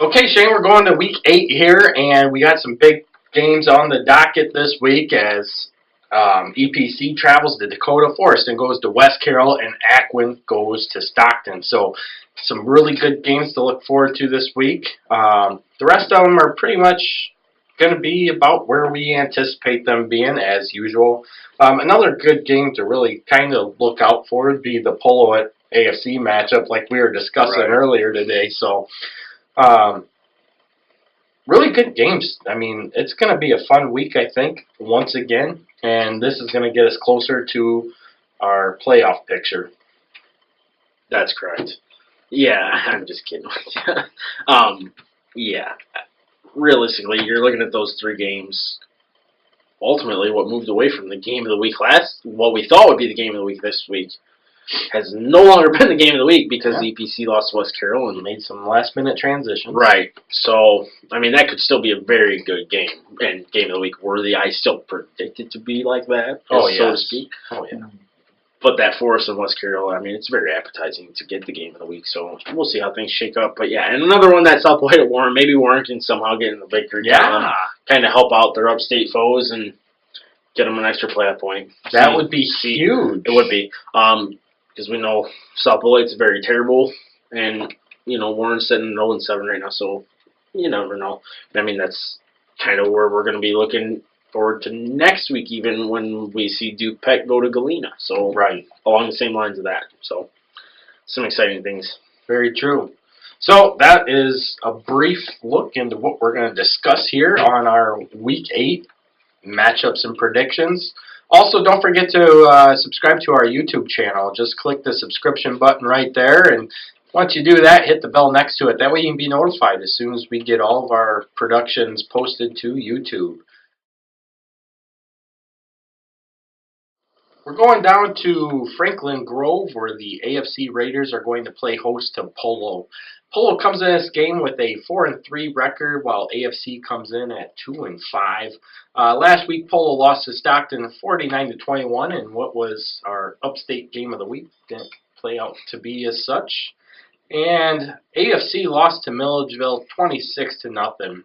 Okay, Shane, we're going to week 8 here, and we got some big games on the docket this week as EPC travels to Dakota, Forreston goes to West Carroll, and Aquin goes to Stockton. So some really good games to look forward to this week. The rest of them are pretty much going to be about where we anticipate them being, as usual. Another good game to really kind of look out for would be the Polo AFC matchup like we were discussing earlier today. So really good games. I mean, it's going to be a fun week, I think, once again. And this is going to get us closer to our playoff picture. That's correct. Yeah, I'm just kidding. Yeah. Realistically, you're looking at those 3 games. Ultimately, what moved away from the game of the week what we thought would be the game of the week this week, has no longer been the game of the week because EPC lost to West Carroll and made some last-minute transitions. Right. So, I mean, that could still be a very good game and game of the week worthy. I still predict it to be like that, so to speak. Oh, yeah. But that Forreston and West Carroll, I mean, it's very appetizing to get the game of the week. So, we'll see how things shake up. But, yeah, and another one that's up Beloit at Warren. Maybe Warren can somehow get in the victory. Yeah. Kind of help out their upstate foes and get them an extra playoff point. That would be huge. It would be. Because we know South Beloit's very terrible, and, you know, Warren's sitting 0-7 right now, so you never know. I mean, that's kind of where we're going to be looking forward to next week, even when we see Du-Pec go to Galena. So, along the same lines of that. So, some exciting things. Very true. So, that is a brief look into what we're going to discuss here on our Week 8 matchups and predictions. Also, don't forget to subscribe to our YouTube channel. Just click the subscription button right there, and once you do that, hit the bell next to it. That way you can be notified as soon as we get all of our productions posted to YouTube. We're going down to Franklin Grove, where the AFC Raiders are going to play host to Polo. Polo comes in this game with a 4-3 record, while AFC comes in at 2-5. Last week, Polo lost to Stockton 49-21, and what was our upstate game of the week didn't play out to be as such. And AFC lost to Milledgeville 26-0.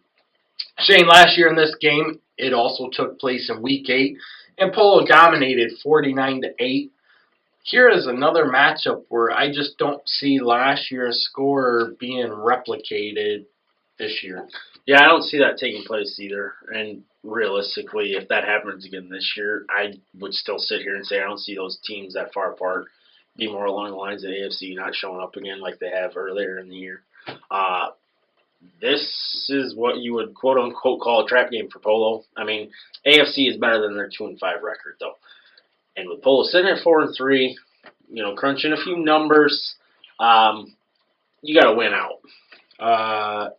Shane, last year in this game, it also took place in Week 8, and Polo dominated 49-8. Here is another matchup where I just don't see last year's score being replicated this year. Yeah, I don't see that taking place either. And realistically, if that happens again this year, I would still sit here and say I don't see those teams that far apart. Be more along the lines of AFC not showing up again like they have earlier in the year. This is what you would quote-unquote call a trap game for Polo. I mean, AFC is better than their 2-5 record, though. And with Polo sitting at 4-3, you know, crunching a few numbers, you got to win out.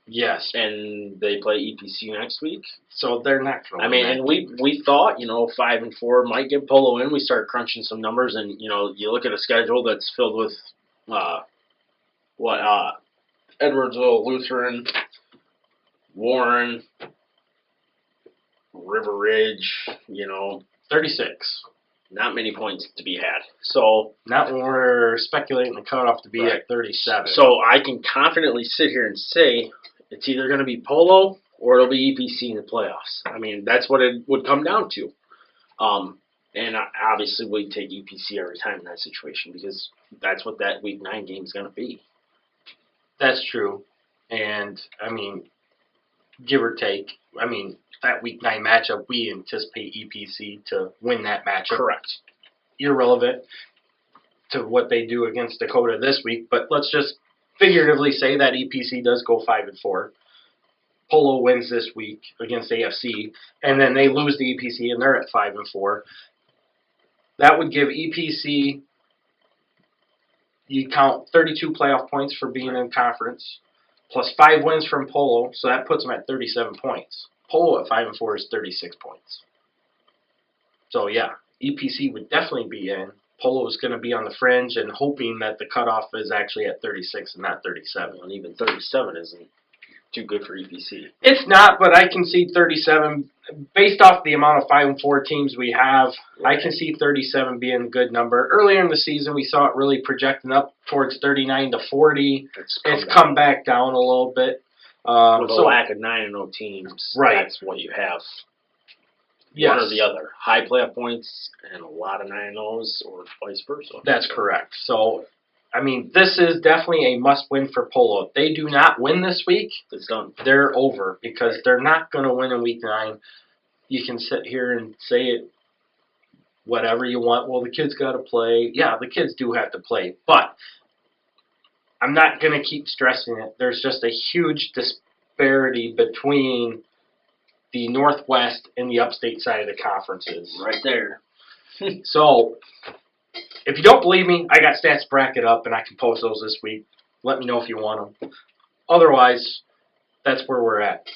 Yes. And they play EPC next week. So they're not going to I mean, and we thought, you know, 5-4 might get Polo in. We started crunching some numbers, and, you know, you look at a schedule that's filled with, Edwardsville, Lutheran, Warren, River Ridge, you know. 36. Not many points to be had. So not when we're speculating the cutoff to be at 37. So I can confidently sit here and say it's either going to be Polo or it'll be EPC in the playoffs. I mean, that's what it would come down to. And obviously we take EPC every time in that situation because that's what that Week 9 game is going to be. That's true. And, I mean, give or take, I mean, that Week 9 matchup, we anticipate EPC to win that matchup. Correct. Irrelevant to what they do against Dakota this week, but let's just figuratively say that EPC does go 5-4. Polo wins this week against AFC, and then they lose to EPC, and they're at 5-4. That would give EPC, you count 32 playoff points for being in conference, plus 5 wins from Polo, so that puts them at 37 points. Polo at 5-4 is 36 points. So yeah, EPC would definitely be in. Polo is going to be on the fringe and hoping that the cutoff is actually at 36 and not 37. And even 37 isn't too good for EPC. It's not, but I can see 37 based off the amount of 5-4 teams we have. Right. I can see 37 being a good number. Earlier in the season, we saw it really projecting up towards 39 to 40. It's come back down a little bit. With a So lack of 9-0 teams, Right. that's what you have. yes, One or the other. High playoff points and a lot of 9-0s, or vice versa. that's correct. So, I mean, this is definitely a must-win for Polo. If they do not win this week, It's done. they're over because they're not going to win in Week 9. You can sit here and say it whatever you want. Well, the kids got to play. Yeah, the kids do have to play, but I'm not going to keep stressing it. There's just a huge disparity between the Northwest and the Upstate side of the conferences. Right there. So, if you don't believe me, I got stats bracket up, and I can post those this week. Let me know if you want them. Otherwise, that's where we're at.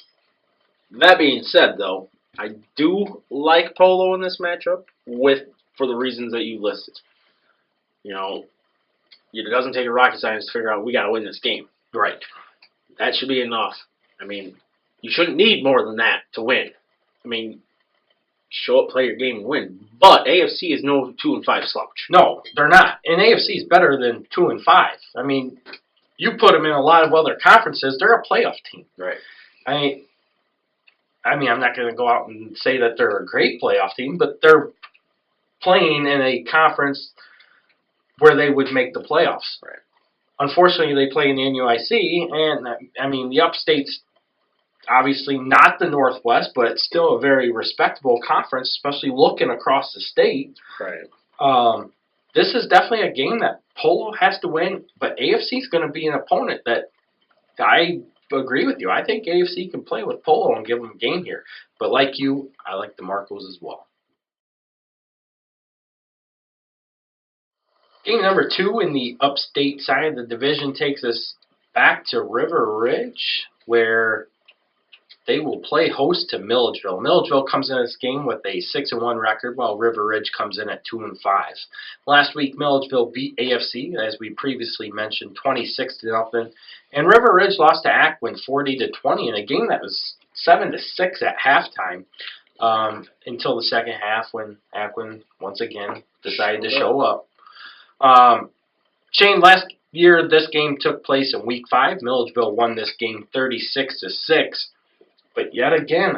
That being said, though, I do like Polo in this matchup for the reasons that you listed. You know, it doesn't take a rocket science to figure out we got to win this game. Right. That should be enough. I mean, you shouldn't need more than that to win. I mean, show up, play your game, and win. But AFC is no 2-5 slouch. No, they're not. And AFC is better than 2 and 5. I mean, you put them in a lot of other conferences, they're a playoff team. Right. I mean, I'm not going to go out and say that they're a great playoff team, but they're playing in a conference where they would make the playoffs. Right. Unfortunately, they play in the NUIC, and I mean, the Upstate's obviously not the Northwest, but it's still a very respectable conference, especially looking across the state. Right. This is definitely a game that Polo has to win, but AFC is going to be an opponent that I agree with you. I think AFC can play with Polo and give them a game here. But like you, I like the Marcos as well. Game number 2 in the upstate side of the division takes us back to River Ridge, where they will play host to Milledgeville. Milledgeville comes in this game with a 6-1 record, while River Ridge comes in at 2-5. Last week, Milledgeville beat AFC, as we previously mentioned, 26-0, and River Ridge lost to Aquin 40-20 in a game that was 7-6 at halftime, until the second half when Aquin once again decided to show up. Shane, last year this game took place in Week 5. Milledgeville won this game 36-6. But yet again,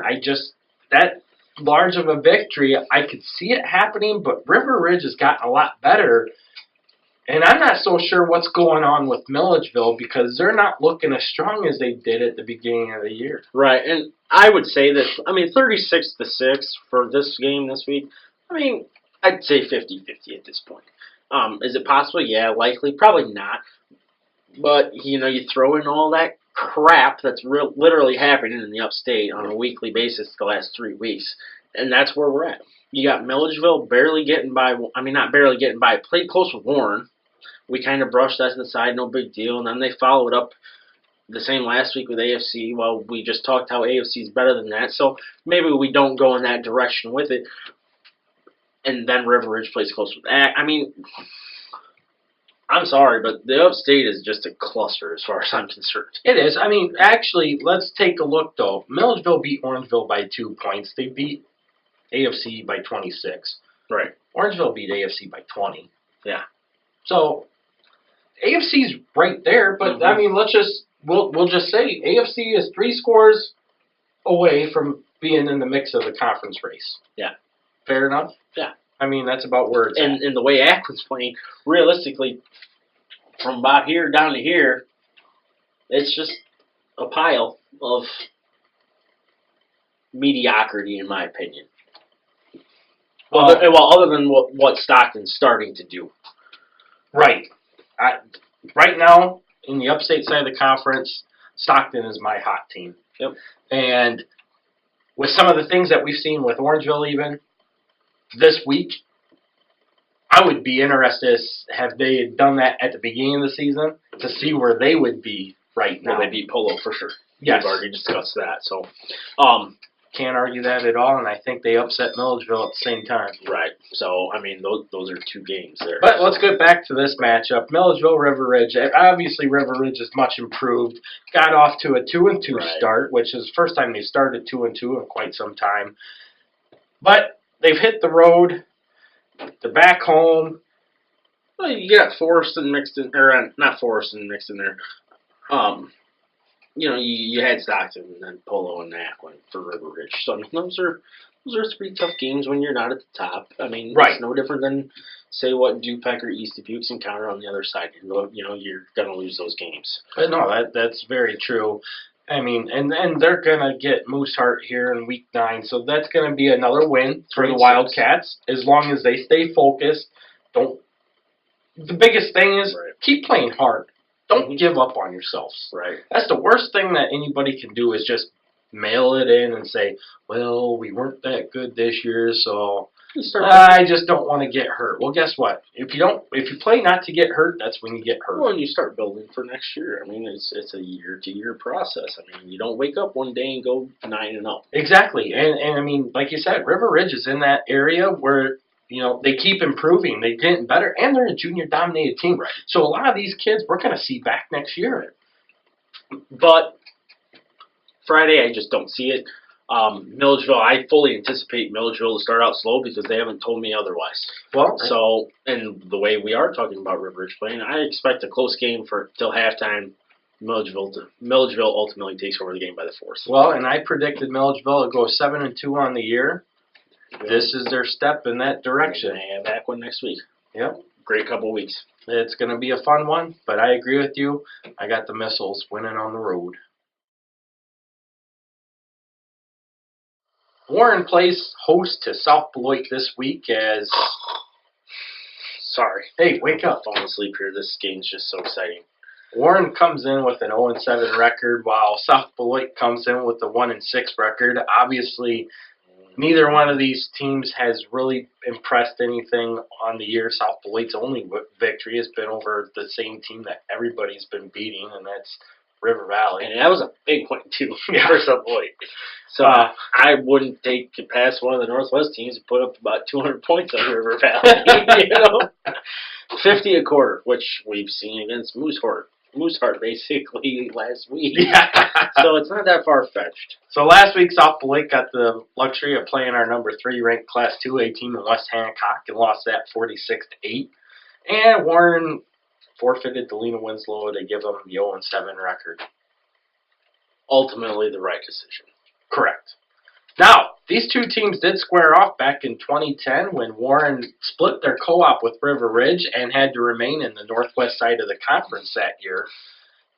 that large of a victory, I could see it happening, but River Ridge has gotten a lot better. And I'm not so sure what's going on with Milledgeville because they're not looking as strong as they did at the beginning of the year. Right, and I would say that, 36-6 for this game this week, I'd say 50-50 at this point. Is it possible? Yeah, likely. Probably not. But, you throw in all that crap that's literally happening in the upstate on a weekly basis the last 3 weeks, and that's where we're at. You got Milledgeville barely getting by. Not barely getting by. Played close with Warren. We kind of brushed that to the side, no big deal, and then they followed up the same last week with AFC. Well, we just talked how AFC is better than that, so maybe we don't go in that direction with it. And then River Ridge plays close with that. I'm sorry, but the upstate is just a cluster as far as I'm concerned. It is. Actually, let's take a look, though. Milledgeville beat Orangeville by 2 points. They beat AFC by 26. Right. Orangeville beat AFC by 20. Yeah. So, AFC's right there, but, we'll just say AFC is 3 scores away from being in the mix of the conference race. Yeah. Fair enough? Yeah. That's about where it's at. And the way Aquin's playing, realistically, from about here down to here, it's just a pile of mediocrity, in my opinion. Other than what Stockton's starting to do. Right. Right now, in the upstate side of the conference, Stockton is my hot team. Yep. And with some of the things that we've seen with Orangeville even, this week, I would be interested have they done that at the beginning of the season to see where they would be right now. Well, they beat Polo for sure. Yes. We've already discussed that. So, can't argue that at all, and I think they upset Milledgeville at the same time. Right. So, those are 2 games there. But let's get back to this matchup. Milledgeville, River Ridge. Obviously, River Ridge is much improved. Got off to a 2-2 start, which is the first time they started 2-2 in quite some time. But they've hit the road. They're back home. Well, you got Forreston mixed in, or not Forreston mixed in there. you had Stockton and then Polo and Aquin for River Ridge. So I mean, those are three tough games when you're not at the top. I mean, it's no different than say what Du-Pec or East Dubuque's encounter on the other side. You're gonna lose those games. No, that's very true. I mean, and they're gonna get Moose Heart here in week 9, so that's gonna be another win for the Wildcats as long as they stay focused. The biggest thing is keep playing hard. Don't give up on yourselves. Right. That's the worst thing that anybody can do is just mail it in and say, well, we weren't that good this year, so I just don't want to get hurt. Well, guess what? If you play not to get hurt, that's when you get hurt. Well, and you start building for next year. I mean, it's a year-to-year process. I mean, you don't wake up one day and go 9-0. Exactly. And I mean, like you said, River Ridge is in that area where they keep improving. They're getting better, and they're a junior-dominated team. Right. So a lot of these kids we're going to see back next year. But Friday, I just don't see it. Milledgeville, I fully anticipate Milledgeville to start out slow because they haven't told me otherwise. Well, so, and the way we are talking about River Ridge playing, I expect a close game till halftime. Milledgeville ultimately takes over the game by the 4th. Well, and I predicted Milledgeville to go 7-2 on the year. This is their step in that direction. They have Aquin next week. Yep. Great couple weeks. It's going to be a fun one, but I agree with you. I got the Missiles winning on the road. Warren plays host to South Beloit this week as... Sorry. Hey, wake up. I'm falling asleep here. This game's just so exciting. Warren comes in with an 0-7 record, while South Beloit comes in with a 1-6 record. Obviously, neither one of these teams has really impressed anything on the year. South Beloit's only victory has been over the same team that everybody's been beating, and that's River Valley. And that was a big win, too, for South Beloit. So I wouldn't take it past one of the Northwest teams and put up about 200 points on River Valley. 50 a quarter, which we've seen against Moose Heart basically last week. Yeah. So it's not that far-fetched. So last week, South Beloit got the luxury of playing our number 3 ranked Class 2A team in West Hancock and lost that 46-8. And Warren forfeited Galena Winslow to give them the 0-7 record. Ultimately, the right decision. Correct. Now, these two teams did square off back in 2010 when Warren split their co-op with River Ridge and had to remain in the northwest side of the conference that year.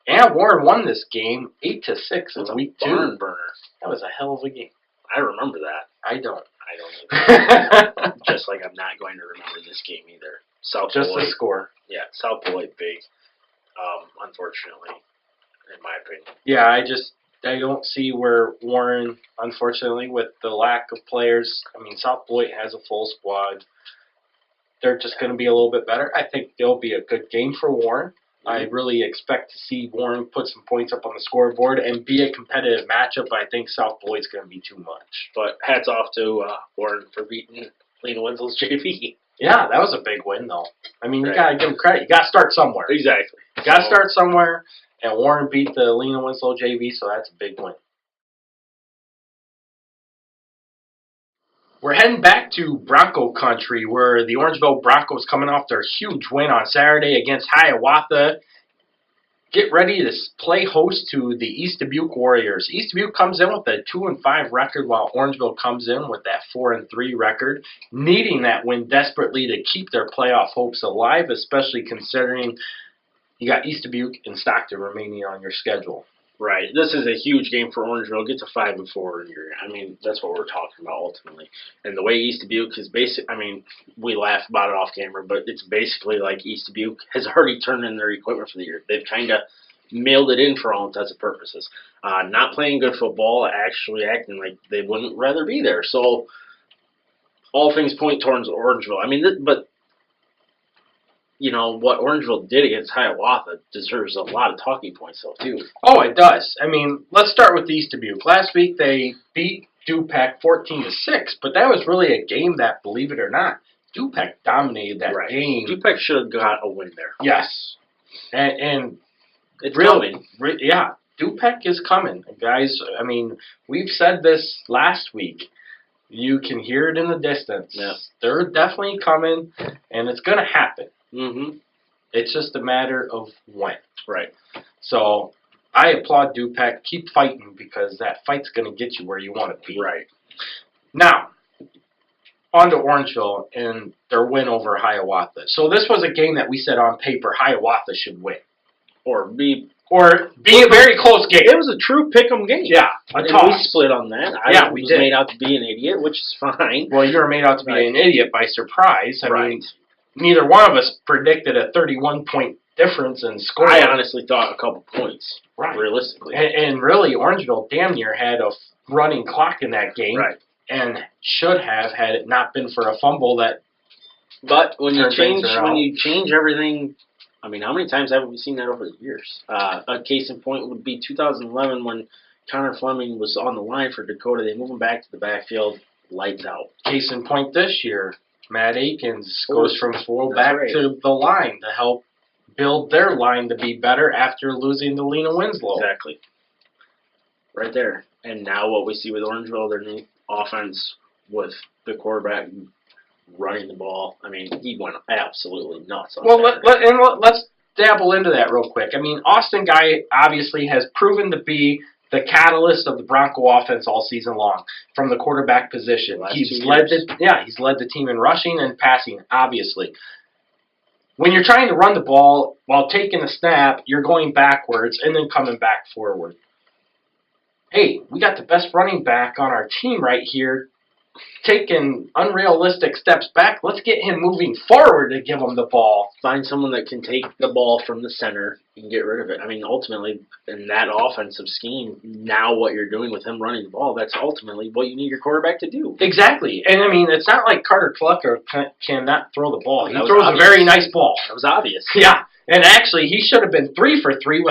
And Warren won this game 8-6 in week 2. Barn burner. That was a hell of a game. I remember that. I don't. Either. Just like I'm not going to remember this game either. Just the score. Yeah, South Beloit big. Unfortunately, in my opinion. Yeah, I don't see where Warren, unfortunately, with the lack of players. I mean, South Beloit has a full squad. They're just going to be a little bit better. I think they'll be a good game for Warren. I really expect to see Warren put some points up on the scoreboard and be a competitive matchup. I think South Beloit's going to be too much. But hats off to Warren for beating Galena Winslow's JV. Yeah, that was a big win, though. I mean, you got to give them credit. You got to start somewhere. Exactly. You got to start somewhere, and Warren beat the Galena Winslow JV, so that's a big win. We're heading back to Bronco country, where the Orangeville Broncos coming off their huge win on Saturday against Hiawatha. Get ready to play host to the East Dubuque Warriors. East Dubuque comes in with a 2-5 record, while Orangeville comes in with that 4-3 record, needing that win desperately to keep their playoff hopes alive, especially considering you got East Dubuque and Stockton remaining on your schedule. Right. This is a huge game for Orangeville. Get to 5-4 here. I mean, that's what we're talking about ultimately. And the way East Dubuque is we laugh about it off camera, but it's basically like East Dubuque has already turned in their equipment for the year. They've kind of mailed it in for all intents and purposes. Not playing good football, actually acting like they wouldn't rather be there. So all things point towards Orangeville. I mean, but you know, what Orangeville did against Hiawatha deserves a lot of talking points, though, too. Oh, it does. I mean, let's start with East Dubuque. Last week, they beat Du-Pec 14-6, but that was really a game that, believe it or not, Du-Pec dominated that game. Du-Pec should have got a win there. Yes. And it's really, coming. Yeah, Du-Pec is coming. Guys, I mean, we've said this last week. You can hear it in the distance. Yeah. They're definitely coming, and it's going to happen. Mm-hmm. It's just a matter of when. Right. So, I applaud Du-Pec. Keep fighting because that fight's going to get you where you want to be. Right. Now, on to Orangeville and their win over Hiawatha. So this was a game that we said on paper Hiawatha should win. Or be a very close game. It was a true pick'em game. Yeah, and we split on that. I we was did. made out to be an idiot, which is fine. Well, you were made out to be an idiot by surprise. I Right. mean, neither one of us predicted a 31-point difference in score. I honestly thought a couple points, right. realistically. And really, Orangeville damn near had a running clock in that game. Right. And should have had it not been for a fumble that. But when you change everything, I mean, how many times haven't we seen that over the years? A case in point would be 2011 when Connor Fleming was on the line for Dakota. They move him back to the backfield, lights out. Case in point this year, Matt Akins goes from fullback to the line to help build their line to be better after losing to Lena Winslow. Exactly. Right there. And now what we see with Orangeville, their new offense with the quarterback running the ball. I mean, he went absolutely nuts. Let's dabble into that real quick. I mean, Austin Guy obviously has proven to be the catalyst of the Bronco offense all season long from the quarterback position. He's led the team in rushing and passing, obviously. When you're trying to run the ball while taking a snap, you're going backwards and then coming back forward. Hey, we got the best running back on our team right here, taking unrealistic steps back. Let's get him moving forward to give him the ball. Find someone that can take the ball from the center and get rid of it. I mean, ultimately, in that offensive scheme, now what you're doing with him running the ball, that's ultimately what you need your quarterback to do. Exactly. And, I mean, it's not like Carter Clucker cannot throw the ball. He throws a very nice ball. That was obvious. Yeah. And actually, he should have been 3 for 3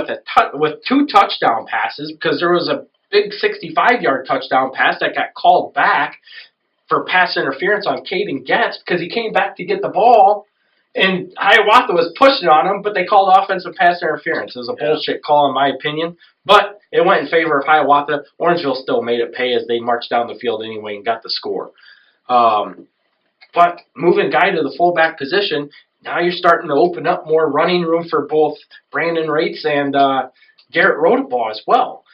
with 2 touchdown passes because there was a big 65-yard touchdown pass that got called back for pass interference on Caden Getz because he came back to get the ball, and Hiawatha was pushing on him, but they called offensive pass interference. It was a bullshit call, in my opinion, but it went in favor of Hiawatha. Orangeville still made it pay as they marched down the field anyway and got the score. But moving Guy to the fullback position, now you're starting to open up more running room for both Brandon Rates and Garrett Rodabaugh as well.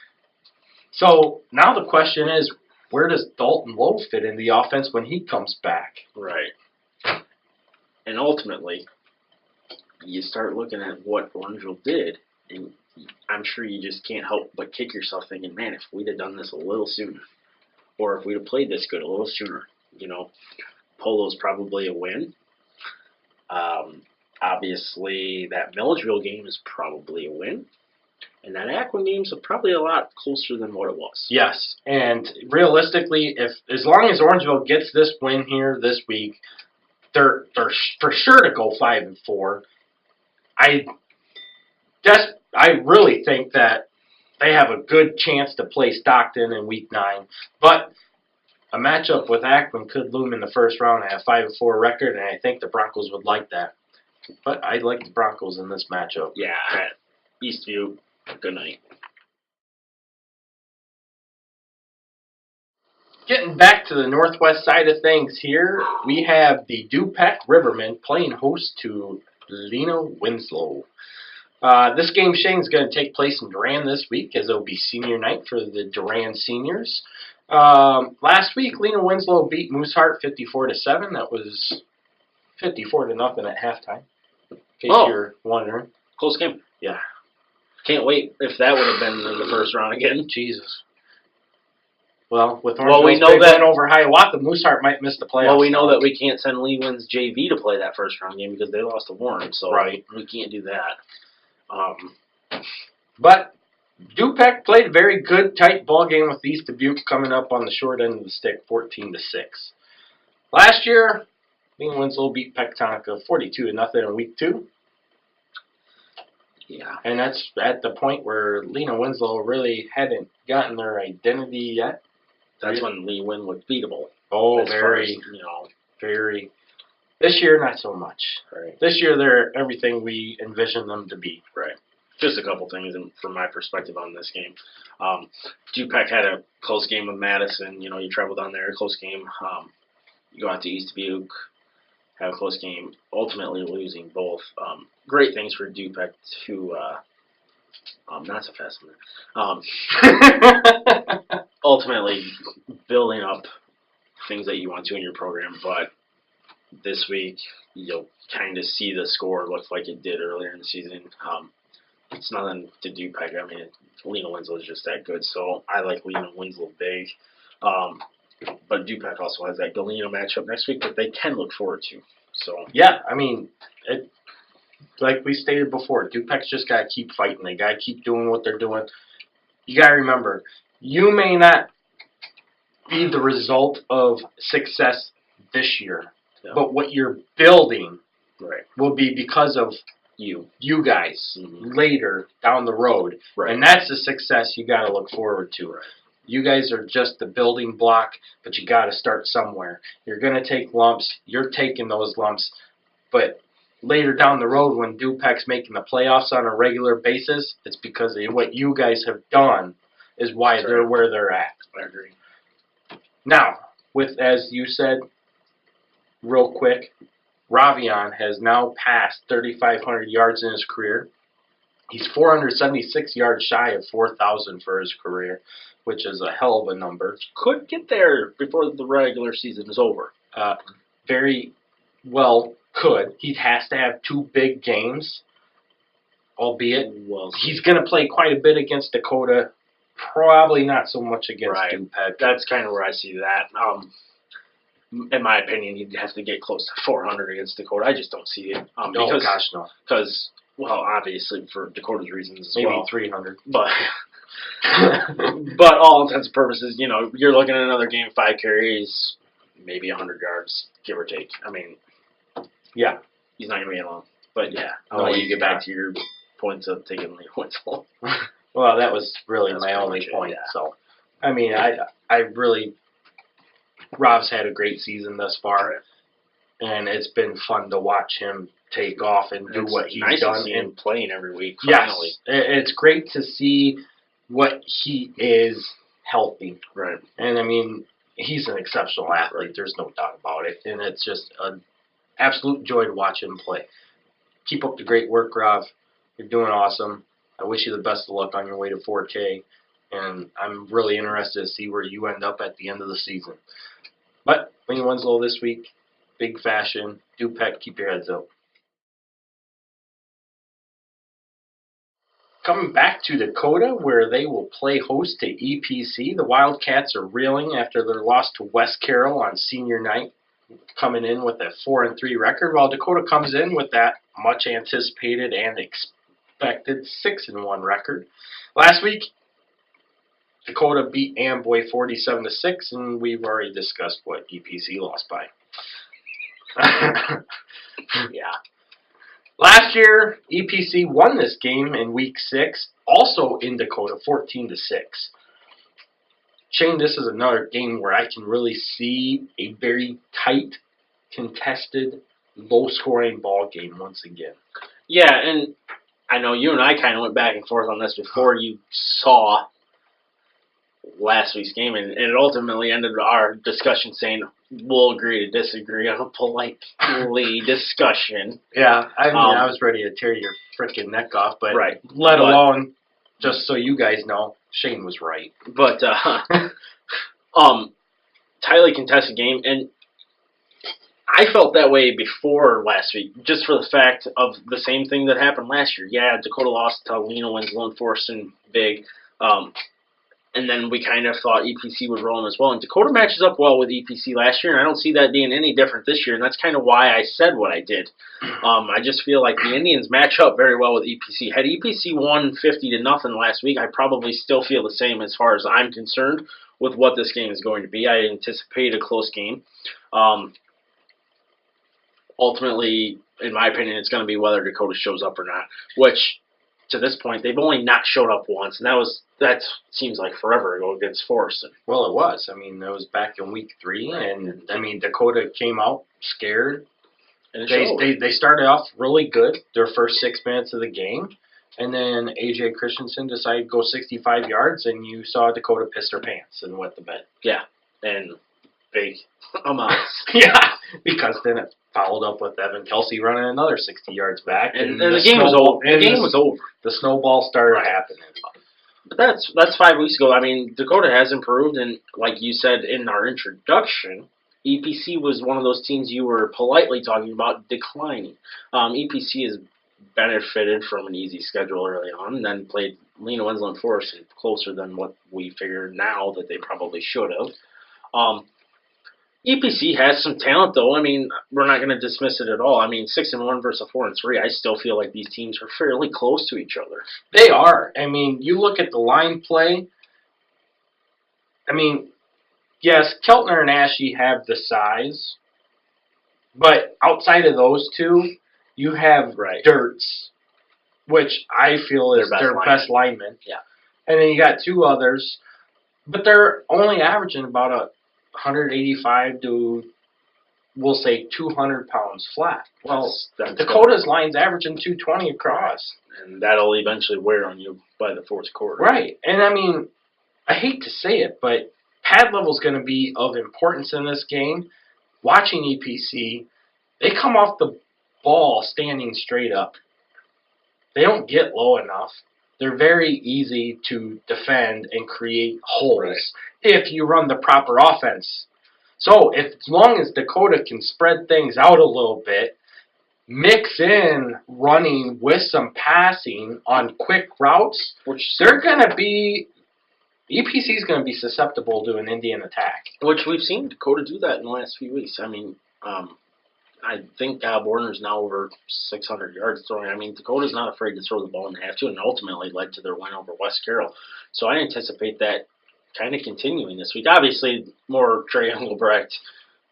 So now the question is, where does Dalton Lowe fit in the offense when he comes back? Right. And ultimately, you start looking at what Orangeville did, and I'm sure you just can't help but kick yourself thinking, man, if we'd have done this a little sooner, or if we'd have played this good a little sooner, you know, Polo's probably a win. Obviously, that Milledgeville game is probably a win. And that Aquin game's probably a lot closer than what it was. Yes, and realistically, as long as Orangeville gets this win here this week, they're for sure to go 5-4. I really think that they have a good chance to play Stockton in Week 9, but a matchup with Aquin could loom in the first round and have a 5-4 record, and I think the Broncos would like that. But I like the Broncos in this matchup. Yeah, Eastview. Good night. Getting back to the northwest side of things here, we have the Du-Pec Rivermen playing host to Lena Winslow. This game, Shane, is going to take place in Durand this week as it will be senior night for the Durand seniors. Last week, Lena Winslow beat Mooseheart 54-7. That was 54-0 at halftime. In case you're wondering. Close game. Yeah. Can't wait if that would have been in the first round again. Jesus. Well, with Orangeville's big win over Hiawatha, Mooseheart might miss the playoffs. Well, we know that we can't send Lee Wynn's JV to play that first round game because they lost to Warren, so we can't do that. But Du-Pec played a very good, tight ball game with East Dubuque coming up on the short end of the stick, 14-6. Last year, Lena Winslow beat Pectonica 42-0 in Week 2. Yeah. And that's at the point where Lena Winslow really hadn't gotten their identity yet. That's when Lee Wynn was beatable. Oh, very. This year, not so much. Right. This year, they're everything we envision them to be. Right. Just a couple things from my perspective on this game. Du-Pec had a close game with Madison. You know, you travel down there, a close game. You go out to East Dubuque, have a close game, ultimately losing both. Great things for Du-Pec to Not so fast on that. Ultimately, building up things that you want to in your program, but this week you'll kind of see the score look like it did earlier in the season. It's nothing to Du-Pec. I mean, Galena Winslow is just that good, so I like Galena Winslow big. But Du-Pec also has that Galena matchup next week that they can look forward to. So yeah, I mean, like we stated before, Du-Pec's just got to keep fighting. They got to keep doing what they're doing. You got to remember, you may not be the result of success this year, but what you're building will be because of you guys later down the road. And that's the success you got to look forward to. You guys are just the building block, but you got to start somewhere. You're going to take lumps. You're taking those lumps. But later down the road, when Du-Pec's making the playoffs on a regular basis, it's because of what you guys have done is why they're where they're at. I agree. Now, with, as you said, real quick, Ravion has now passed 3,500 yards in his career. He's 476 yards shy of 4,000 for his career, which is a hell of a number. Could get there before the regular season is over. Very well could. He has to have 2 big games, albeit he's going to play quite a bit against Dakota. Probably not so much against Du-Pec. That's kind of where I see that. In my opinion, he'd have to get close to 400 against Dakota. I just don't see it. Oh, gosh, no. Because, well, obviously for Dakota's reasons as maybe well. 300. But all intents and purposes, you know, you're looking at another game, 5 carries, maybe 100 yards, give or take. I mean, yeah, he's not going to be alone. But yeah, I'll let you get back to your points of taking the points. Well, that was really my only point. Yeah. So, I mean, I really, Rob's had a great season thus far, and it's been fun to watch him take off and do what he's done and playing every week. Finally. Yes, it's great to see what he is helping. Right. And I mean, he's an exceptional athlete. There's no doubt about it, and it's just an absolute joy to watch him play. Keep up the great work, Rob. You're doing awesome. I wish you the best of luck on your way to 4K, and I'm really interested to see where you end up at the end of the season. But Galena Winslow this week, big fashion. Du-Pec, keep your heads up. Coming back to Dakota, where they will play host to EPC. The Wildcats are reeling after their loss to West Carroll on senior night, coming in with a 4-3 record, while Dakota comes in with that much anticipated and expected 6-1 record. Last week, Dakota beat Amboy 47-6, and we've already discussed what EPC lost by. Yeah. Last year, EPC won this game in Week 6, also in Dakota, 14-6. Shane, this is another game where I can really see a very tight, contested, low-scoring ball game once again. Yeah, and I know you and I kind of went back and forth on this before you saw last week's game, and it ultimately ended our discussion saying we'll agree to disagree on a politely discussion. Yeah, I mean, I was ready to tear your freaking neck off, but alone, just so you guys know, Shane was right. But tightly contested game, and I felt that way before last week, just for the fact of the same thing that happened last year. Yeah, Dakota lost to Galena Winslow and Forreston big. And then we kind of thought EPC would roll them as well. And Dakota matches up well with EPC last year, and I don't see that being any different this year. And that's kind of why I said what I did. I just feel like the Indians match up very well with EPC. Had EPC won 50-0 last week, I probably still feel the same as far as I'm concerned with what this game is going to be. I anticipate a close game. Ultimately, in my opinion, it's going to be whether Dakota shows up or not, which to this point, they've only not showed up once, and that seems like forever ago against Forreston. Well, it was. I mean, that was back in Week 3, and I mean, Dakota came out scared. And they started off really good, their first 6 minutes of the game, and then A.J. Christensen decided to go 65 yards, and you saw Dakota piss their pants and wet the bed. Yeah, and big amounts. Yeah, because then it followed up with Evan Kelsey running another 60 yards back, and the game was over. The game was over. The snowball started happening. But that's 5 weeks ago. I mean, Dakota has improved, and like you said in our introduction, EPC was one of those teams you were politely talking about declining. EPC has benefited from an easy schedule early on, and then played Galena, Winslow, and Forreston closer than what we figured now that they probably should have. EPC has some talent, though. I mean, we're not going to dismiss it at all. I mean, 6-1 versus 4-3. I still feel like these teams are fairly close to each other. They are. I mean, you look at the line play. I mean, yes, Keltner and Ashe have the size, but outside of those two, you have Dirts, which I feel is their best lineman. Yeah, and then you got two others, but they're only averaging about 185 to, we'll say, 200 pounds flat. Well, that's Dakota's line's averaging 220 across. And that'll eventually wear on you by the fourth quarter. Right. And, I mean, I hate to say it, but pad level's going to be of importance in this game. Watching EPC, they come off the ball standing straight up. They don't get low enough. They're very easy to defend and create holes if you run the proper offense. So as long as Dakota can spread things out a little bit, mix in running with some passing on quick routes, which they're going to be, EPC is going to be susceptible to an Indian attack. Which we've seen Dakota do that in the last few weeks. I mean, I think Warner's now over 600 yards throwing. I mean, Dakota's not afraid to throw the ball when they have to, and ultimately led to their win over West Carroll. So I anticipate that kind of continuing this week. Obviously, more Trey Engelbrecht,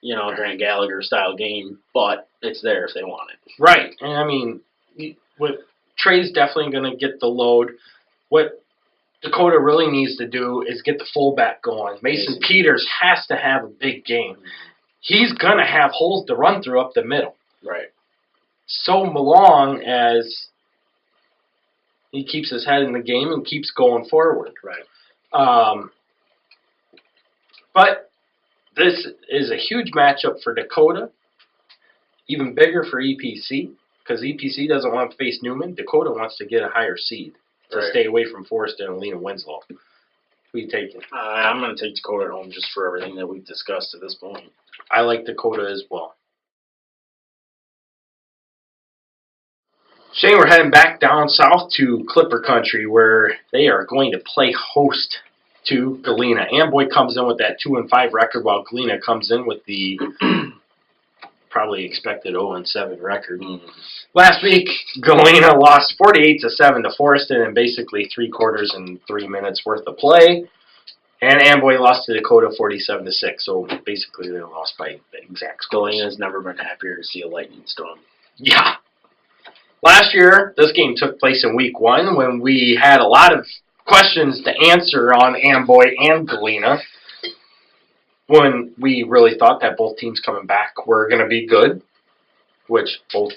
Grant Gallagher style game, but it's there if they want it. Right. And I mean, Trey's definitely going to get the load. What Dakota really needs to do is get the fullback going. Mason Peters has to have a big game. He's going to have holes to run through up the middle. Right. So long as he keeps his head in the game and keeps going forward. Right. But this is a huge matchup for Dakota. Even bigger for EPC, because EPC doesn't want to face Newman. Dakota wants to get a higher seed to stay away from Forreston and Galena Winslow. Who are you taking? I'm going to take Dakota at home just for everything that we've discussed to this point. I like Dakota as well. Shane, we're heading back down south to Clipper Country, where they are going to play host to Galena. Amboy comes in with that 2-5 record, while Galena comes in with the probably expected 0-7 record. Last week, Galena lost 48-7 to Forreston in basically 3 quarters and 3 minutes worth of play. And Amboy lost to Dakota 47-6, so basically they lost by the exact score. Galena's never been happier to see a lightning storm. Yeah. Last year, this game took place in week 1 when we had a lot of questions to answer on Amboy and Galena, when we really thought that both teams coming back were going to be good, which both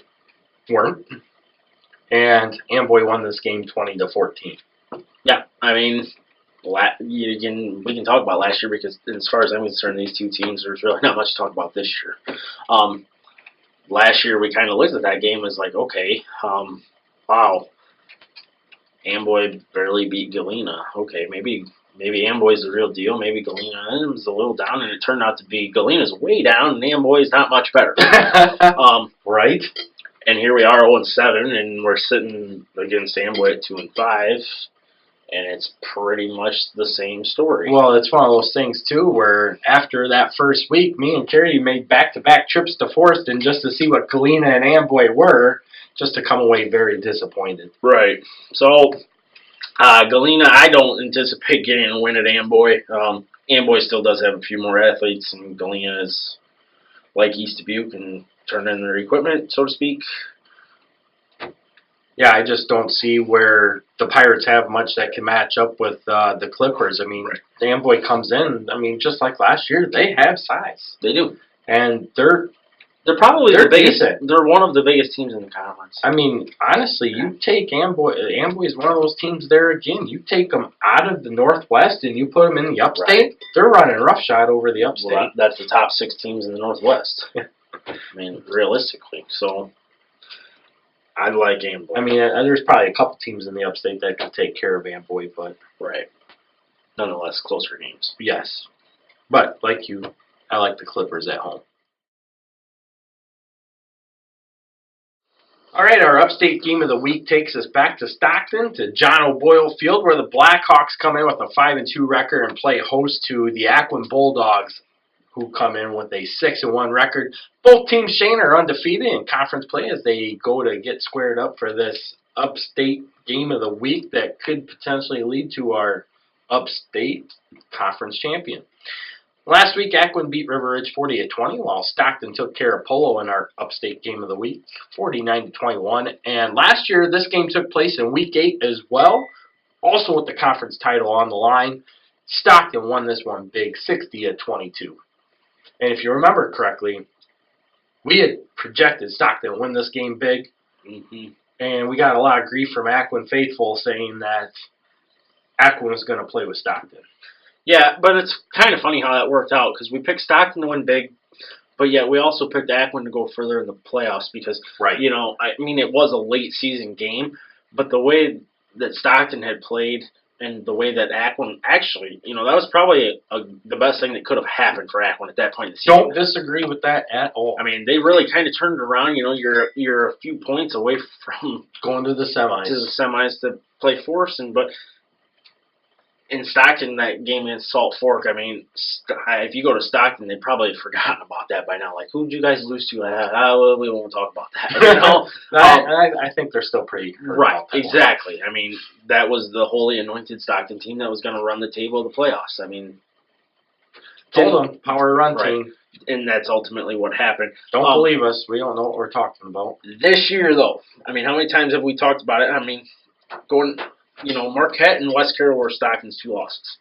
weren't. And Amboy won this game 20-14. Yeah, I mean, we can talk about last year because as far as I'm concerned, these two teams, there's really not much to talk about this year. Last year, we kind of looked at that game as like, okay, wow, Amboy barely beat Galena. Okay, maybe Amboy's the real deal. Maybe Galena was a little down, and it turned out to be Galena's way down, and Amboy's not much better. Right? And here we are 0-7, and we're sitting against Amboy at 2-5. And it's pretty much the same story. Well, it's one of those things, too, where after that first week, me and Carrie made back-to-back trips to Forreston just to see what Galena and Amboy were, just to come away very disappointed. Right. So, Galena, I don't anticipate getting a win at Amboy. Amboy still does have a few more athletes, and Galena is like East Dubuque and turn in their equipment, so to speak. Yeah, I just don't see where the Pirates have much that can match up with the Clippers. I mean, the Amboy comes in, I mean, just like last year, they have size. They do. And they're They're probably They're the biggest. decent. They're one of the biggest teams in the conference. I mean, honestly, you take Amboy. Amboy is one of those teams there again. You take them out of the Northwest and you put them in the Upstate. Right. They're running roughshod over the Upstate. Well, that's the top 6 teams in the Northwest. I mean, realistically. So, I like Amboy. I mean, there's probably a couple teams in the Upstate that could take care of Amboy, but right. Nonetheless, closer games. yes. But like you, I like the Clippers at home. All right, our Upstate game of the week takes us back to Stockton, to John O'Boyle Field, where the Blackhawks come in with a 5-2 record and play host to the Aquin Bulldogs, who come in with a 6-1 record. Both teams, Shane, are undefeated in conference play as they go to get squared up for this Upstate game of the week that could potentially lead to our Upstate Conference champion. Last week, Aquin beat River Ridge 40-20, while Stockton took care of Polo in our Upstate game of the week, 49-21. And last year, this game took place in Week 8 as well, also with the conference title on the line. Stockton won this one big, 60-22. And if you remember correctly, we had projected Stockton to win this game big, and we got a lot of grief from Aquin faithful saying that Aquin was going to play with Stockton. Yeah, but it's kind of funny how that worked out because we picked Stockton to win big, but yet we also picked Aquin to go further in the playoffs because, you know, I mean, it was a late season game, but the way that Stockton had played and the way that Aquin actually, you know, that was probably the best thing that could have happened for Aquin at that point in the season. Don't disagree with that at all. I mean, they really kind of turned it around. You know, you're a few points away from going to the semis to play Forreston, but in Stockton, that game against Salt Fork, I mean, if you go to Stockton, they've probably forgotten about that by now. Like, who'd you guys lose to? Well, we won't talk about that. You know? I think they're still pretty hurt. Right, exactly. I mean, that was the holy anointed Stockton team that was going to run the table of the playoffs. I mean, told them, power run team. And that's ultimately what happened. Don't believe us. We don't know what we're talking about. This year, though, I mean, how many times have we talked about it? I mean, you know, Marquette and West Carroll were Stockton's 2 losses.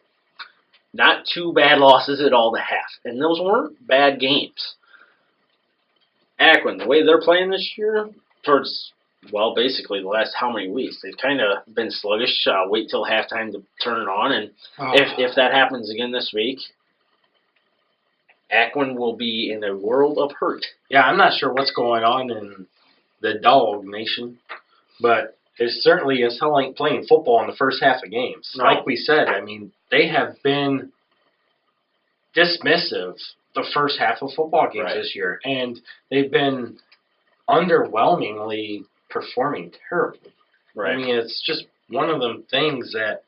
Not 2 bad losses at all to have. And those weren't bad games. Aquin, the way they're playing this year, towards, well, basically the last how many weeks, they've kind of been sluggish. Wait till halftime to turn it on. And if that happens again this week, Aquin will be in a world of hurt. Yeah, I'm not sure what's going on in the Dog Nation, but it certainly is playing football in the first half of games. No. Like we said, I mean, they have been dismissive the first half of football games this year, and they've been underwhelmingly performing terribly. Right. I mean, it's just one of them things that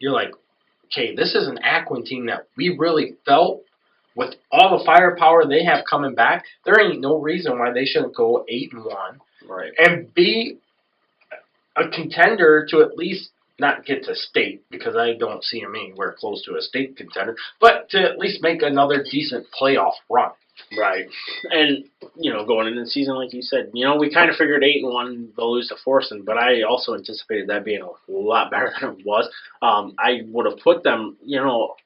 you're like, okay, this is an Aquin team that we really felt with all the firepower they have coming back, there ain't no reason why they shouldn't go 8-1 and be a contender to at least not get to state, because I don't see them anywhere close to a state contender, but to at least make another decent playoff run. Right. And, you know, going into the season, like you said, you know, we kind of figured 8-1 they'll lose to Forreston, but I also anticipated that being a lot better than it was. I would have put them, you know,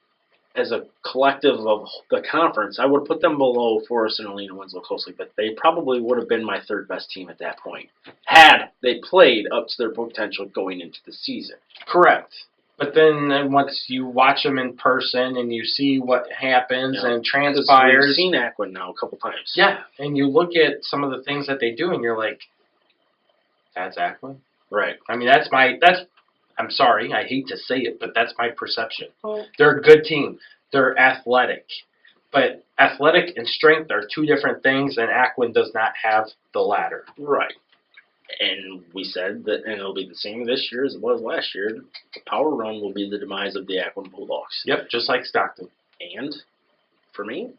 as a collective of the conference, I would have put them below Forreston and Lena Winslow closely, but they probably would have been my 3rd best team at that point, had they played up to their potential going into the season. Correct. But then once you watch them in person and you see what happens and transpires. We've seen Aquin now a couple times. Yeah, and you look at some of the things that they do and you're like, that's Aquin? Right. I mean, I'm sorry, I hate to say it, but that's my perception. They're a good team. They're athletic. But athletic and strength are 2 different things, and Aquin does not have the latter. Right. And we said that, and it'll be the same this year as it was last year, the power run will be the demise of the Aquin Bulldogs. Yep, just like Stockton. And, for me,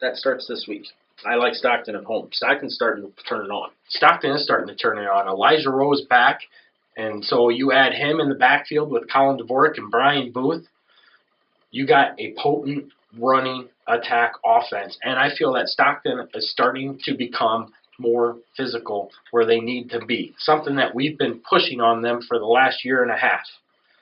that starts this week. I like Stockton at home. Stockton's starting to turn it on. Stockton is starting to turn it on. Elijah Rowe is back. And so you add him in the backfield with Colin Dvorak and Brian Booth, you got a potent running attack offense. And I feel that Stockton is starting to become more physical where they need to be. Something that we've been pushing on them for the last year and a half.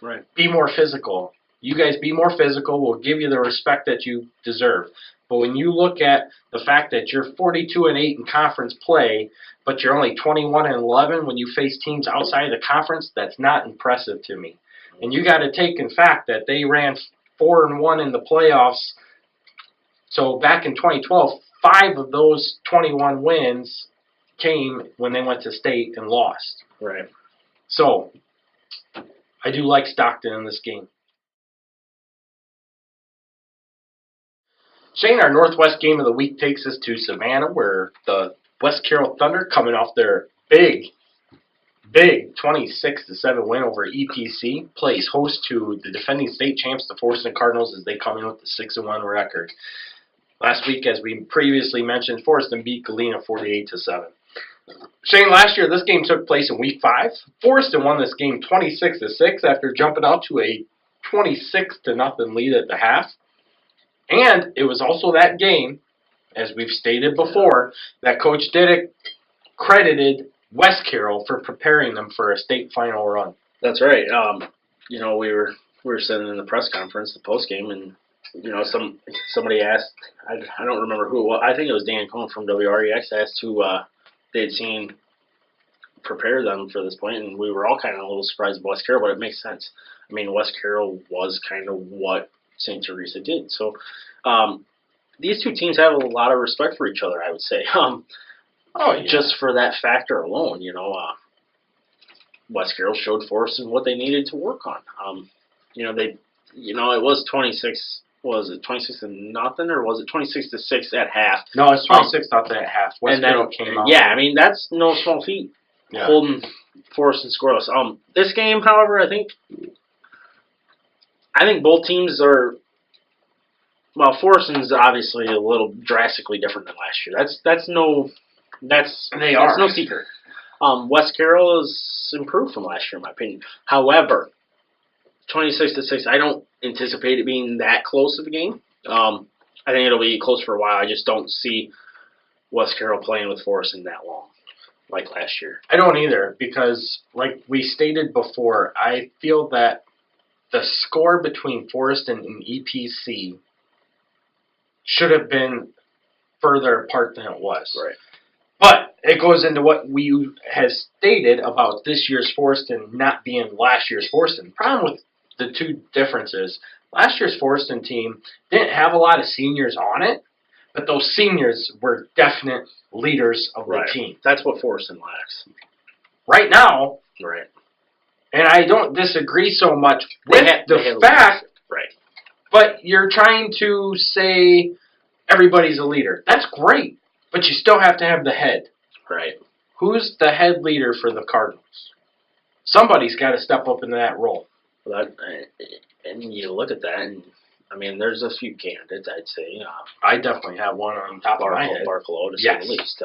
Right. Be more physical. You guys be more physical. We'll give you the respect that you deserve. But when you look at the fact that you're 42-8 in conference play, but you're only 21-11 when you face teams outside of the conference, that's not impressive to me. And you got to take in fact that they ran 4-1 in the playoffs. So back in 2012, 5 of those 21 wins came when they went to state and lost. Right. So I do like Stockton in this game. Shane, our Northwest game of the week takes us to Savannah, where the West Carroll Thunder, coming off their big 26-7 win over EPC, plays host to the defending state champs, the Forreston Cardinals, as they come in with the 6-1 record. Last week, as we previously mentioned, Forreston beat Galena 48-7. Shane, last year this game took place in Week 5. Forreston won this game 26-6 after jumping out to a 26-0 lead at the half. And it was also that game, as we've stated before, that Coach Diddick credited West Carroll for preparing them for a state final run. That's right. We were sitting in the press conference, the post game, and somebody asked, I don't remember who it was. I think it was Dan Cohn from WREX asked who they had seen prepare them for this point, and we were all kind of a little surprised at West Carroll, but it makes sense. I mean, West Carroll was kind of what St. Teresa did. So these two teams have a lot of respect for each other, I would say. Just for that factor alone, West Carroll showed Forreston what they needed to work on. It was 26. Was it 26-0 or was it 26-6 at half? No, it's 26-0 at half. West Carroll came out. Yeah, I mean that's no small feat. Yeah. Holding Forreston scoreless. This game, however, I think both teams are. Well, Forreston's obviously a little drastically different than last year. That's no secret. West Carroll is improved from last year, in my opinion. However, 26-6, I don't anticipate it being that close of a game. I think it'll be close for a while. I just don't see West Carroll playing with Forreston that long, like last year. I don't either, because like we stated before, I feel that the score between Forreston and EPC should have been further apart than it was. Right. But it goes into what we have stated about this year's Forreston not being last year's Forreston. The problem with the two differences, last year's Forreston team didn't have a lot of seniors on it, but those seniors were definite leaders of the team. That's what Forreston lacks. Right now, right. And I don't disagree so much with the fact, right. But you're trying to say everybody's a leader. That's great, but you still have to have the head. Right. Who's the head leader for the Cardinals? Somebody's got to step up into that role. And you look at that, and I mean, there's a few candidates, I'd say. I definitely have one on top of my head. Barcelo, to say the least.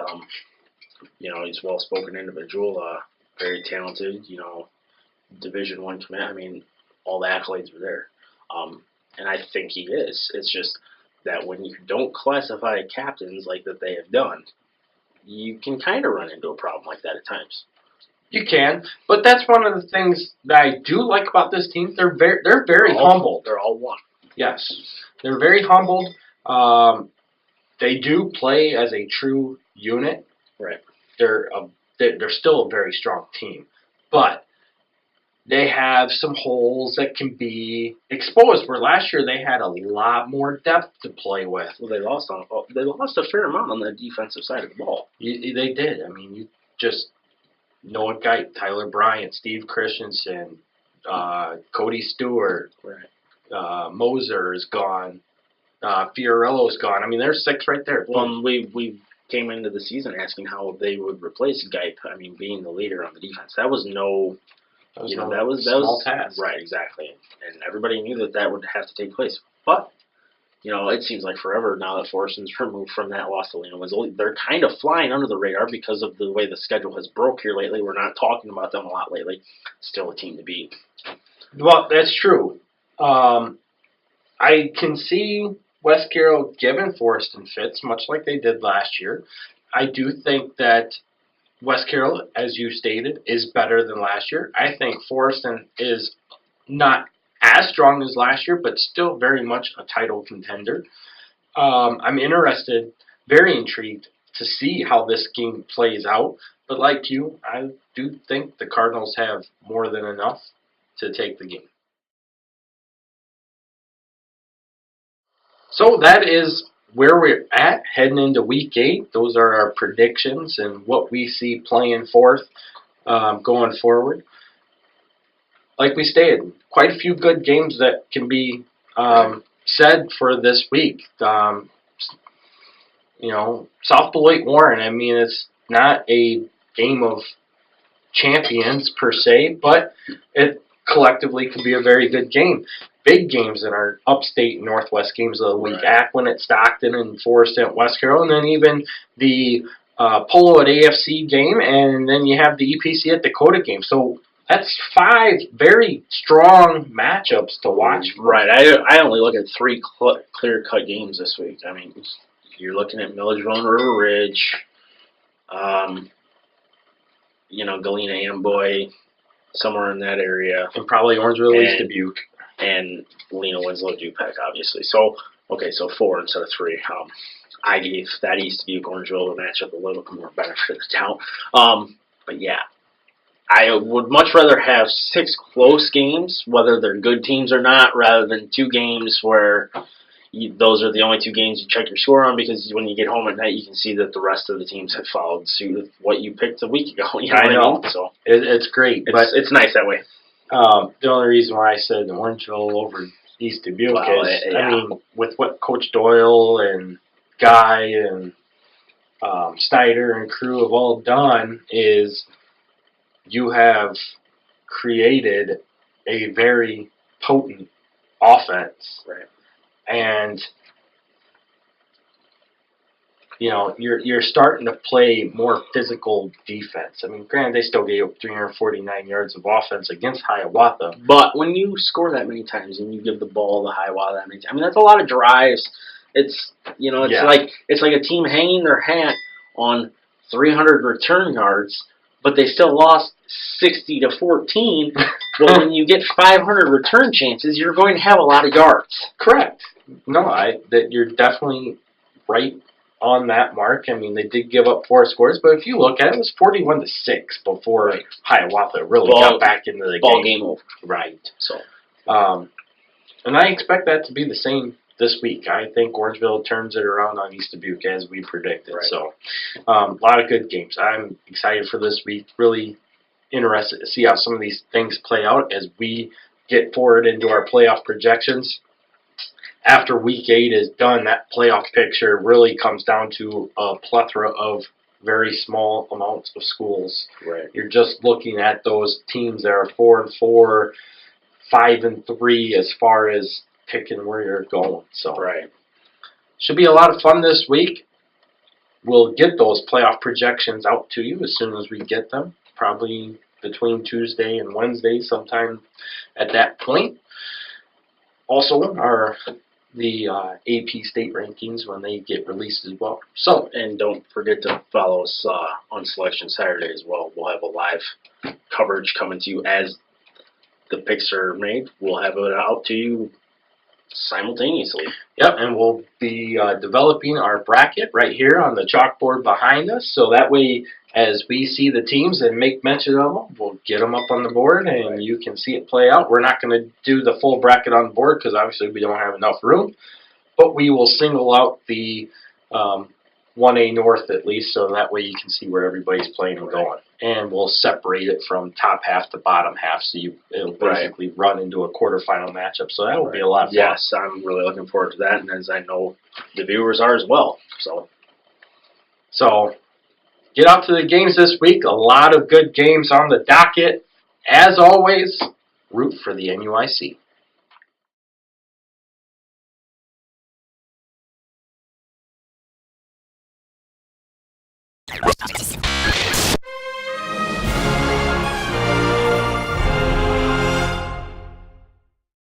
He's a well-spoken individual, very talented, Division I command. I mean, all the accolades were there. And I think he is. It's just that when you don't classify captains like that they have done, you can kind of run into a problem like that at times. You can, but that's one of the things that I do like about this team. They're very humbled. They're all one. Yes, they're very humbled. They do play as a true unit. Right. They're still a very strong team, but they have some holes that can be exposed. Where last year they had a lot more depth to play with. Well, they lost a fair amount on the defensive side of the ball. They did. I mean, you just Noah Geit, Tyler Bryant, Steve Christensen, Cody Stewart, right. Moser is gone, Fiorillo's gone. I mean, there's 6 right there. Well, we came into the season asking how they would replace Geit. I mean, being the leader on the defense, that was no. That was small task. Right, exactly. And everybody knew that would have to take place. But, it seems like forever now that Forreston's removed from that loss to Lena. They're kind of flying under the radar because of the way the schedule has broke here lately. We're not talking about them a lot lately. Still a team to beat. Well, that's true. I can see West Carroll giving Forreston fits, much like they did last year. I do think that West Carroll, as you stated, is better than last year. I think Forreston is not as strong as last year, but still very much a title contender. I'm interested, very intrigued to see how this game plays out. But like you, I do think the Cardinals have more than enough to take the game. So that is where we're at heading into Week 8. Those are our predictions and what we see playing forth going forward. Like we stated, quite a few good games that can be said for this week. South Beloit Warren, I mean, it's not a game of champions per se, but it collectively could be a very good game. Big games in our upstate and northwest games of the week. Right. Aquin at Stockton and Forreston at West Carroll, and then even the Polo at AFC game, and then you have the EPC at Dakota game. So that's 5 very strong matchups to watch. Right. I only look at 3 clear-cut games this week. I mean, you're looking at Milledgeville and River Ridge, Galena Amboy, somewhere in that area. And probably Orangeville, East Dubuque. And Galena, Winslow, Du-Pec, obviously. So 4 instead of 3. I gave that East Dubuque, Orangeville matchup a little bit more benefit of the doubt. But yeah, I would much rather have 6 close games, whether they're good teams or not, rather than 2 games where those are the only 2 games you check your score on, because when you get home at night, you can see that the rest of the teams have followed suit of what you picked a week ago. You know I know. what I mean? So it's great, but it's nice that way. The only reason why I said Orangeville over East Dubuque is, yeah. I mean, with what Coach Doyle and Guy and Snyder and crew have all done, is you have created a very potent offense. Right. And you're starting to play more physical defense. I mean, granted, they still gave up 349 yards of offense against Hiawatha. But when you score that many times and you give the ball to Hiawatha that many times, I mean, that's a lot of drives. It's like a team hanging their hat on 300 return yards, but they still lost 60-14. But when you get 500 return chances, you're going to have a lot of yards. Correct. No, that you're definitely right on that mark. I mean, they did give up 4 scores, but if you look at it, it was 41-6 before Hiawatha really got back into the game over. Right. So, and I expect that to be the same this week. I think Orangeville turns it around on East Dubuque as we predicted. Right. So, a lot of good games. I'm excited for this week. Really interested to see how some of these things play out as we get forward into our playoff projections. After Week 8 is done, that playoff picture really comes down to a plethora of very small amounts of schools. Right. You're just looking at those teams that are 4-4, 5-3 as far as picking where you're going. So should be a lot of fun this week. We'll get those playoff projections out to you as soon as we get them, probably between Tuesday and Wednesday, sometime at that point. Also, the AP state rankings when they get released as well. So, and don't forget to follow us on Selection Saturday as well. We'll have a live coverage coming to you as the picks are made. We'll have it out to you simultaneously. Yep, and we'll be developing our bracket right here on the chalkboard behind us, so that way as we see the teams and make mention of them, we'll get them up on the board and you can see it play out. We're not going to do the full bracket on the board because obviously we don't have enough room, but we will single out the 1A North at least, so that way you can see where everybody's playing and going. And we'll separate it from top half to bottom half, so it'll basically run into a quarterfinal matchup. So that will be a lot of fun. Yes, I'm really looking forward to that, and as I know the viewers are as well. So get out to the games this week. A lot of good games on the docket. As always, root for the NUIC.